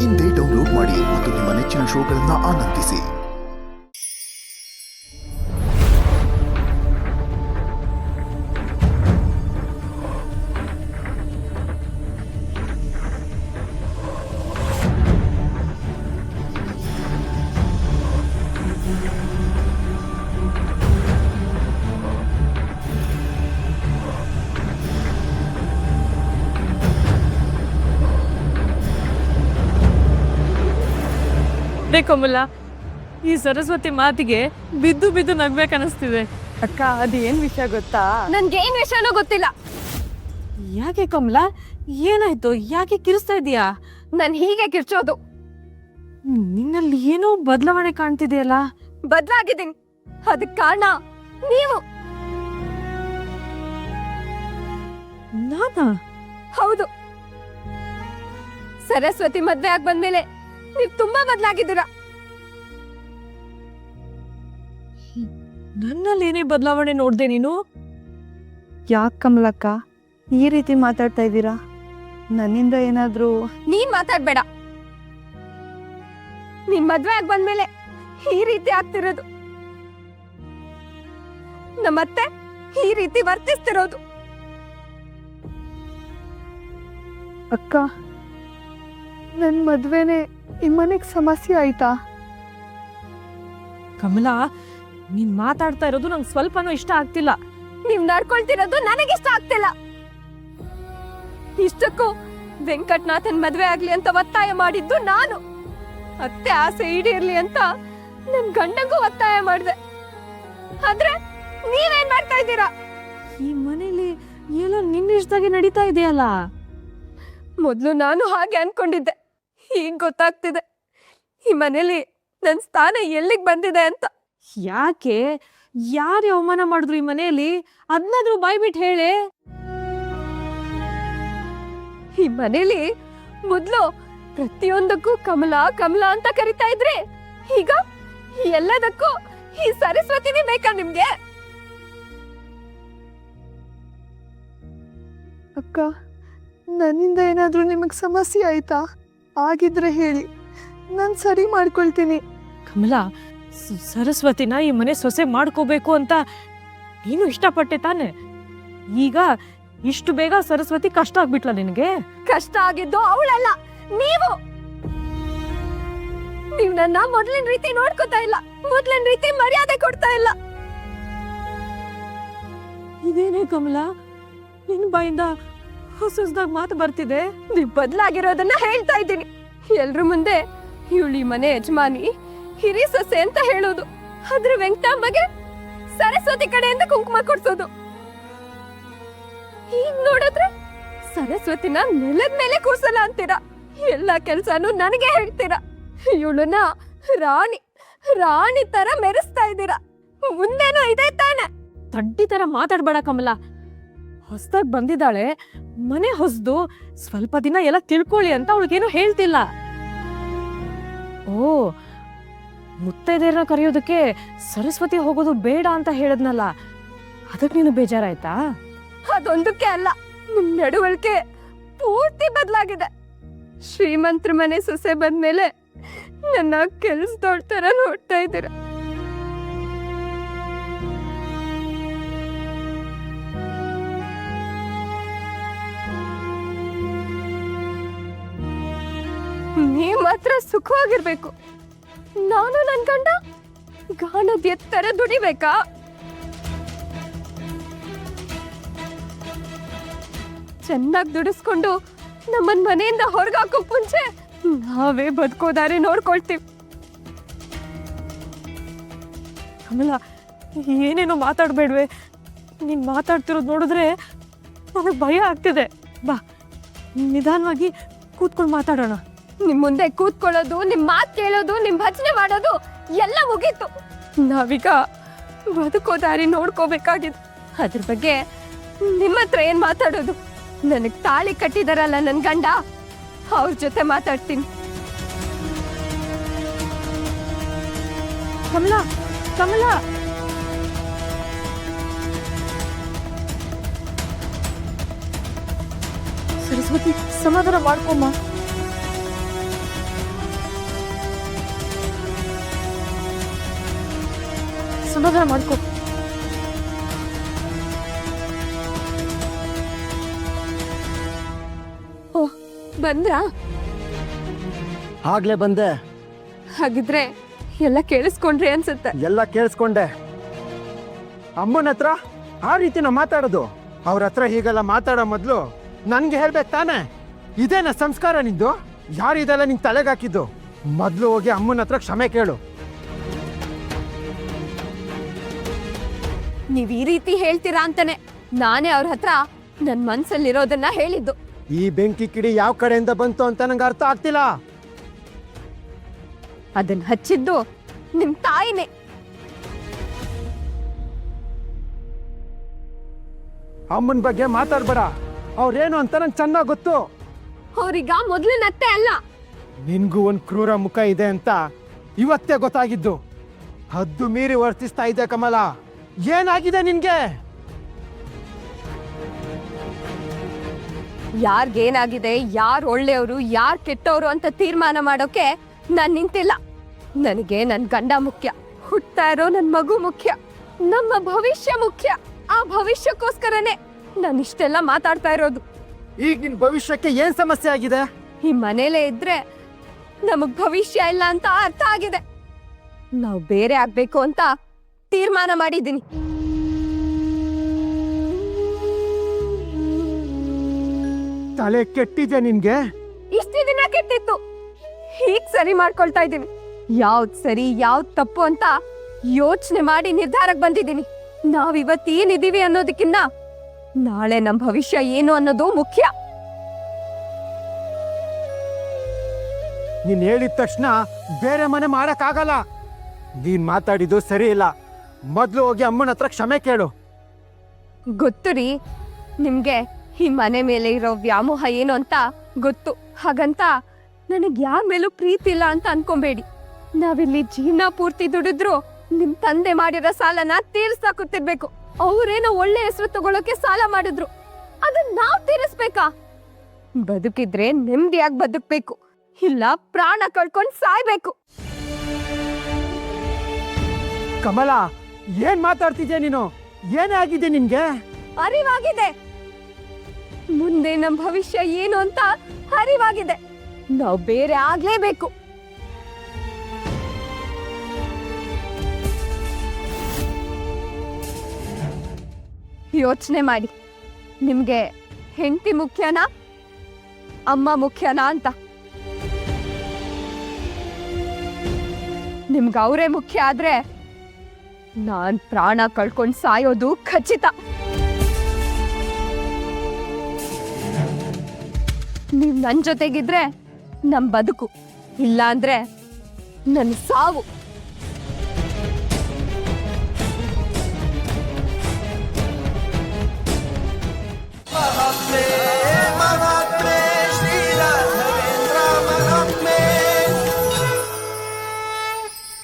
ಇಂದೇ ಡೌನ್ಲೋಡ್ ಮಾಡಿ ಮತ್ತು ನಿಮ್ಮ ನೆಚ್ಚಿನ ಶೋಗಳನ್ನು ಆನಂದಿಸಿ. ಕಮಲ, ಈ ಸರಸ್ವತಿ ಮಾತಿಗೆ ಬಿದ್ದು ಬಿದ್ದು ನಗ್ಬೇಕನ್ನಿಸ್ತಿದೆ. ಅಕ್ಕ, ಅದೇನ್ ವಿಷಯ ಗೊತ್ತಾ? ನನ್ಗೆ ಏನ್ ವಿಷಯನೂ ಗೊತ್ತಿಲ್ಲ. ಯಾಕೆ ಕಮಲ, ಏನಾಯ್ತು? ಯಾಕೆ ಕಿರಿಸ್ತಾ ಇದೀಯಾ? ನನ್ ಹೀಗೆ ಕಿರ್ಚೋದು. ನಿನ್ನಲ್ಲಿ ಏನೋ ಬದಲಾವಣೆ ಕಾಣ್ತಿದೆಯಲ್ಲ. ಬದ್ಲಾಗಿದ್ದೀನಿ, ಅದಕ್ ಕಾರಣ ನೀವು. ನಾನಾ? ಹೌದು, ಸರಸ್ವತಿ ಮದ್ವೆ ಆಗ್ ಬಂದ್ಮೇಲೆ ನೀವ್ ತುಂಬಾ ಬದ್ಲಾಗಿದ್ದೀರಾ. ನನ್ನಲ್ಲಿ ಏನೇ ಬದಲಾವಣೆ ನೋಡ್ದೆ ನೀನು? ಯಾಕೆ ಕಮಲಕ್ಕ ಈ ರೀತಿ ಮಾತಾಡ್ತಾ ಇದ್ದೀರಾ? ನನ್ನಿಂದ ಏನಾದ್ರೂ? ನೀನ್ ಮಾತಾಡ್ಬೇಡ. ನೀನ್ ಮದ್ವೆ ಆಗ್ ಬಂದ್ಮೇಲೆ ಈ ರೀತಿ ಆಗ್ತಿರೋದು, ನಮ್ಮತ್ತೆ ಈ ರೀತಿ ವರ್ತಿಸ್ತಿರೋದು. ಅಕ್ಕ, ನನ್ ಮದ್ವೆನೆ ಈ ಮನೆಗ್ ಸಮಸ್ಯೆ ಆಯ್ತಾ? ಕಮಲ, ನೀನ್ ಮಾತಾಡ್ತಾ ಇರೋದು ನಂಗೆ ಸ್ವಲ್ಪನೂ ಇಷ್ಟ ಆಗ್ತಿಲ್ಲ. ನೀವ್ ನಡ್ಕೊಳ್ತಿರೋದು ನನಗಿಷ್ಟ ಆಗ್ತಿಲ್ಲ. ಇಷ್ಟಕ್ಕೂ ವೆಂಕಟ್ನಾಥನ್ ಮದ್ವೆ ಆಗ್ಲಿ ಅಂತ ಒತ್ತಾಯ ಮಾಡಿದ್ದು ನಾನು. ಅತ್ತೆ ಆಸೆ ಈಡೇರ್ಲಿ ಅಂತ ನನ್ ಗಂಡಂಗೂ ಒತ್ತಾಯ ಮಾಡಿದೆ. ಆದ್ರೆ ನೀವೇನ್ ಮಾಡ್ತಾ ಇದ್ದೀರಾ? ಈ ಮನೇಲಿ ಏನೋ ನಿನ್ನಿಷ್ಟದಾಗೆ ನಡೀತಾ ಇದೆಯಲ್ಲ. ಮೊದ್ಲು ನಾನು ಹಾಗೆ ಅನ್ಕೊಂಡಿದ್ದೆ, ಈಗ ಗೊತ್ತಾಗ್ತಿದೆ ಈ ಮನೇಲಿ ನನ್ ಸ್ಥಾನ ಎಲ್ಲಿಗ್ ಬಂದಿದೆ ಅಂತ. ಯಾಕೆ? ಯಾರು ಅವಮಾನ ಮಾಡಿದ್ರು ಈ ಮನೆಯಲ್ಲಿ? ಅದನ್ನಾದ್ರೂ ಬಾಯ್ಬಿಟ್ಟು ಹೇಳೆ. ಈ ಮನೇಲಿ ಮೊದ್ಲು ಪ್ರತಿಯೊಂದಕ್ಕೂ ಕಮಲ ಕಮಲ ಅಂತ ಕರಿತಾ ಇದ್ರೆ, ಈಗ ಎಲ್ಲದಕ್ಕೂ ಈ ಸರಸ್ವತಿನೇ ಬೇಕಾ ನಿಮ್ಗೆ? ಅಕ್ಕ, ನನ್ನಿಂದ ಏನಾದ್ರೂ ನಿಮಗ್ ಸಮಸ್ಯೆ ಆಯ್ತಾ? ಆಗಿದ್ರೆ ಹೇಳಿ, ನಾನ್ ಸರಿ ಮಾಡ್ಕೊಳ್ತೀನಿ. ಕಮಲ, ಸರಸ್ವತಿನ ಈ ಮನೆ ಸೊಸೆ ಮಾಡ್ಕೋಬೇಕು ಅಂತ ನೀನು ಇಷ್ಟಪಟ್ಟೆ ತಾನೆ? ಈಗ ಇಷ್ಟು ಬೇಗ ಸರಸ್ವತಿ ಕಷ್ಟ ಆಗ್ಬಿಟ್ಲ ನಿನಗೆ? ಕಷ್ಟ ಆಗಿದ್ದು ಅವಳಲ್ಲ, ನೀವು. ನೀವ್ ನನ್ನ ಮೊದ್ಲಿನ ರೀತಿ ನೋಡ್ಕೊತಾ ಇಲ್ಲ, ಮೊದ್ಲಿನ ರೀತಿ ಮರ್ಯಾದೆ ಕೊಡ್ತಾ ಇಲ್ಲ. ಇದೇನೇ ಕಮಲ, ನಿನ್ ಬಾಯಿಂದ ಹೊಸದಾಗ ಮಾತು ಬರ್ತಿದೆ. ನೀವ್ ಬದ್ಲಾಗಿರೋದನ್ನ ಹೇಳ್ತಾ ಇದ್ದೀನಿ. ಎಲ್ರ ಮುಂದೆ ಇವಳು ಈ ಮನೆ ಯಜಮಾನಿ, ಹಿರಿ ಸೊಸೆ ಅಂತ ಹೇಳೋದು. ಆದ್ರೆ ವೆಂಕಟಮ್ಮಗೆ ಸರಸ್ವತಿ ಕಡೆಯಿಂದ ಕುಂಕುಮ ಕೊಡ್ಸೋದು. ಈಗ ನೋಡಿದ್ರೆ ಸರಸ್ವತಿನ ನೆಲದ ಮೇಲೆ ಕೂರ್ಸಲ್ಲ ಅಂತೀರಾ. ಎಲ್ಲಾ ಕೆಲ್ಸಾನು ನನಗೆ ಹೇಳ್ತೀರಾ. ಇವಳನ್ನ ರಾಣಿ ರಾಣಿ ತರ ಮೆರೆಸ್ತಾ ಇದ್ದೀರಾ. ಮುಂದೇನು ಇದೆ ತಾನೆ? ತಡ್ಡಿ ತರ ಮಾತಾಡ್ಬೇಡ ಕಮಲ. ಹೊಸ್ದಾಗ್ ಬಂದಿದ್ದಾಳೆ, ಮನೆ ಹೊಸ್ದು, ಸ್ವಲ್ಪ ದಿನ ಎಲ್ಲ ತಿಳ್ಕೊಳ್ಳಿ ಅಂತ ಅವಳಿಗೇನು ಹೇಳ್ತಿಲ್ಲ. ಓ, ಮುತ್ತೈದೆಯರನ್ನ ಕರೆಯೋದಕ್ಕೆ ಸರಸ್ವತಿ ಹೋಗೋದು ಬೇಡ ಅಂತ ಹೇಳದ್ನಲ್ಲ, ಅದಕ್ಕೆ ನೀನು ಬೇಜಾರಾಯ್ತಾ? ಅದೊಂದಕ್ಕೆ ಅಲ್ಲ, ನಿಮ್ ನಡವಳಿಕೆ ಪೂರ್ತಿ ಬದಲಾಗಿದೆ. ಶ್ರೀಮಂತ್ರ ಮನೆ ಸೊಸೆ ಬಂದ್ಮೇಲೆ ನನ್ನ ಕೆಲ್ಸದೋಳ್ ತರ ನೋಡ್ತಾ ಇದ್ದೀರ. ನೀವ್ ಮಾತ್ರ ಸುಖವಾಗಿರ್ಬೇಕು. ನಾನು ನನ್ ಗಂಡ ಗಾಣದ ಎತ್ತರ ದುಡಿಬೇಕಾ? ಚೆನ್ನಾಗಿ ದುಡಿಸ್ಕೊಂಡು ನಮ್ಮನ್ ಮನೆಯಿಂದ ಹೊರಗಾಕೋಕ್ ಮುಂಚೆ ನಾವೇ ಬದುಕೋದಾರೆ ನೋಡ್ಕೊಳ್ತೀವಿ. ಕಮಲ, ಏನೇನೋ ಮಾತಾಡ್ಬೇಡ್ವೆ. ನೀನ್ ಮಾತಾಡ್ತಿರೋದು ನೋಡಿದ್ರೆ ನನಗೆ ಭಯ ಆಗ್ತಿದೆ. ಬಾ, ನಿಧಾನವಾಗಿ ಕೂತ್ಕೊಂಡು ಮಾತಾಡೋಣ. ನಿಮ್ ಮುಂದೆ ಕೂತ್ಕೊಳ್ಳೋದು, ನಿಮ್ ಮಾತ್ ಕೇಳೋದು, ನಿಮ್ ಭಜನೆ ಮಾಡೋದು ಎಲ್ಲ ಮುಗೀತು. ನಾವೀಗ ಬದುಕೋ ದಾರಿ ನೋಡ್ಕೋಬೇಕಾಗಿದೆ. ಅದ್ರ ಬಗ್ಗೆ ನಿಮ್ಮ ಹತ್ರ ಏನ್ ಮಾತಾಡೋದು? ನನಗ್ ತಾಳಿ ಕಟ್ಟಿದಾರಲ್ಲ ನನ್ ಗಂಡ, ಅವ್ರ ಜೊತೆ ಮಾತಾಡ್ತೀನಿ. ಕಮಲ, ಕಮಲ, ಸರಸ್ವತಿ, ಸಮಾಧಾನ ಮಾಡ್ಕೊಮ್ಮ. ಸಮಾಧಾನ ಮಾಡ್ಕೊ. ಓ ಬಂದ್ರಾ? ಆಗ್ಲೇ ಬಂದೆ. ಹಾಗಿದ್ರೆ ಎಲ್ಲ ಕೇಳಿಸ್ಕೊಂಡ್ರಿ ಅನ್ಸುತ್ತೆ. ಎಲ್ಲ ಕೇಳಿಸ್ಕೊಂಡೆ. ಅಮ್ಮನ ಹತ್ರ ಆ ರೀತಿನ ಮಾತಾಡೋದು? ಅವ್ರ ಹತ್ರ ಹೀಗೆಲ್ಲ ಮಾತಾಡೋ ಮೊದಲು ನನ್ಗೆ ಹೇಳ್ಬೇಕು ತಾನೆ. ಇದೇನ ಸಂಸ್ಕಾರ ನಿಂದು? ಯಾರು ಇದೆಲ್ಲ ನಿಂಗೆ ತಲೆಗೆ ಹಾಕಿದ್ದು? ಮೊದಲು ಹೋಗಿ ಅಮ್ಮನ ಹತ್ರ ಕ್ಷಮೆ ಕೇಳು. ನೀವ್ ಈ ರೀತಿ ಹೇಳ್ತೀರಾ ಅಂತಾನೆ ನಾನೇ ಅವ್ರ ಹತ್ರ ನನ್ ಮನ್ಸಲ್ಲಿರೋದನ್ನ ಹೇಳಿದ್ದು. ಈ ಬೆಂಕಿ ಕಿಡಿ ಯಾವ ಕಡೆಯಿಂದ ಬಂತು ಅಂತ ನಂಗೆ ಅರ್ಥ ಆಗ್ತಿಲ್ಲ. ಅದನ್ನ ಹಚ್ಚಿದ್ದು ನಿಮ್ ತಾಯಿನೇ. ಅಮ್ಮನ ಬಗ್ಗೆ ಮಾತಾಡ್ಬೇಡ. ಅವ್ರೇನು ಅಂತ ನಂಗೆ ಚೆನ್ನಾಗಿ ಗೊತ್ತು. ಅವ್ರೀಗ ಮೊದ್ಲಿನ ಅತ್ತೆ ಅಲ್ಲ. ನಿನ್ಗೂ ಒಂದು ಕ್ರೂರ ಮುಖ ಇದೆ ಅಂತ ಇವತ್ತೇ ಗೊತ್ತಾಗಿದ್ದು. ಹದ್ದು ಮೀರಿ ವರ್ತಿಸ್ತಾ ಇದೆ ಕಮಲ. ಏನಾಗಿದೆ ನಿನ್ಗೆ? ಯಾರ್ಗೇನಾಗಿದೆ, ಯಾರು ಒಳ್ಳೆಯವರು ಯಾರು ಕೆಟ್ಟವರು ಅಂತ ತೀರ್ಮಾನ ಮಾಡೋಕೆ ನಾನ್ ನಿಂತಿಲ್ಲ. ನನಗೆ ನನ್ ಗಂಡ ಮುಖ್ಯ, ಹುಟ್ತಾ ಇರೋ ನನ್ ಮಗು ಮುಖ್ಯ, ನಮ್ಮ ಭವಿಷ್ಯ ಮುಖ್ಯ. ಆ ಭವಿಷ್ಯಕ್ಕೋಸ್ಕರನೇ ನಾನು ಇಷ್ಟೆಲ್ಲ ಮಾತಾಡ್ತಾ ಇರೋದು. ಈಗ ನಿನ್ ಭವಿಷ್ಯಕ್ಕೆ ಏನ್ ಸಮಸ್ಯೆ ಆಗಿದೆ? ಈ ಮನೇಲೇ ಇದ್ರೆ ನಮಗ್ ಭವಿಷ್ಯ ಇಲ್ಲ ಅಂತ ಅರ್ಥ ಆಗಿದೆ. ನಾವು ಬೇರೆ ಆಗ್ಬೇಕು ಅಂತ ತೀರ್ಮಾನ ಮಾಡಿದ್ದೀನಿ. ತಲೆ ಕೆಟ್ಟಿದೆ ನಿನ್ಗೆ? ಇಷ್ಟೇ ದಿನ ಕೆಟ್ಟಿತ್ತು, ಹೀಗ್ ಸರಿ ಮಾಡ್ಕೊಳ್ತಾ ಇದ್ದೀನಿ. ಯಾವ್ದ್ ಸರಿ ಯಾವ್ದ್ ತಪ್ಪು ಅಂತ ಯೋಚನೆ ಮಾಡಿ ನಿರ್ಧಾರಕ್ಕೆ ಬಂದಿದ್ದೀನಿ. ನಾವಿವತ್ತು ಏನಿದೀವಿ ಅನ್ನೋದಕ್ಕಿಂತ ನಾಳೆ ನಮ್ ಭವಿಷ್ಯ ಏನು ಅನ್ನೋದು ಮುಖ್ಯ. ನೀನ್ ಹೇಳಿದ ತಕ್ಷಣ ಬೇರೆ ಮನೆ ಮಾಡಕ್ಕಾಗಲ್ಲ. ನೀನ್ ಮಾತಾಡಿದ್ದು ಸರಿ ಇಲ್ಲ. ಮೊದ್ಲು ಹೋಗಿ ಅಮ್ಮನ ಹತ್ರ ಕ್ಷಮೆ ಕೇಳು. ಗೊತ್ತು ರೀ, ನಿಮ್ಗೆ ಈ ಮನೆ ಮೇಲೆ ಇರೋ ವ್ಯಾಮೋಹ ಏನು ಅಂತ ಗೊತ್ತು. ಹಾಗಂತ ನನಗ್ ಯಾರ ಮೇಲೂ ಪ್ರೀತಿ ಇಲ್ಲ ಅಂತ ಅನ್ಕೊಂಬೇಡಿ. ನಾವಿಲ್ಲಿ ಜೀವನ ಪೂರ್ತಿ ದುಡಿದ್ರು ನಿಮ್ ತಂದೆ ಮಾಡಿರೋ ಸಾಲನ ತೀರಿಸ್ತಾ ಕೂತಿರ್ಬೇಕು. ಅವ್ರೇನೋ ಒಳ್ಳೆ ಹೆಸರು ತಗೊಳಕ್ಕೆ ಸಾಲ ಮಾಡಿದ್ರು, ಅದನ್ನ ನಾವ್ ತೀರಿಸ್ಬೇಕಾ? ಬದುಕಿದ್ರೆ ನೆಮ್ಮದಿಯಾಗಿ ಬದುಕ್ಬೇಕು, ಇಲ್ಲ ಪ್ರಾಣ ಕಳ್ಕೊಂಡ್ ಸಾಯ್ಬೇಕು. ಕಮಲ, ಏನ್ ಮಾತಾಡ್ತಿದ್ಯಾ ನೀನು? ಏನೇ ಆಗಿದೆ ನಿನ್ಗೆ? ಅರಿವಾಗಿದೆ, ಮುಂದೆ ನಮ್ ಭವಿಷ್ಯ ಏನು ಅಂತ ಅರಿವಾಗಿದೆ. ನಾವು ಬೇರೆ ಆಗ್ಲೇಬೇಕು. ಯೋಚನೆ ಮಾಡಿ, ನಿಮ್ಗೆ ಹೆಂಡತಿ ಮುಖ್ಯನಾ ಅಮ್ಮ ಮುಖ್ಯನಾ ಅಂತ? ನಿಮ್ಗೆ ಅವರೇ ಮುಖ್ಯ ಆದ್ರೆ ನಾನ್ ಪ್ರಾಣ ಕಳ್ಕೊಂಡ್ ಸಾಯೋದು ಖಚಿತ. ನೀವ್ ನನ್ ಜೊತೆಗಿದ್ರೆ ನಮ್ ಬದುಕು, ಇಲ್ಲ ಅಂದ್ರೆ ನನ್ ಸಾವು.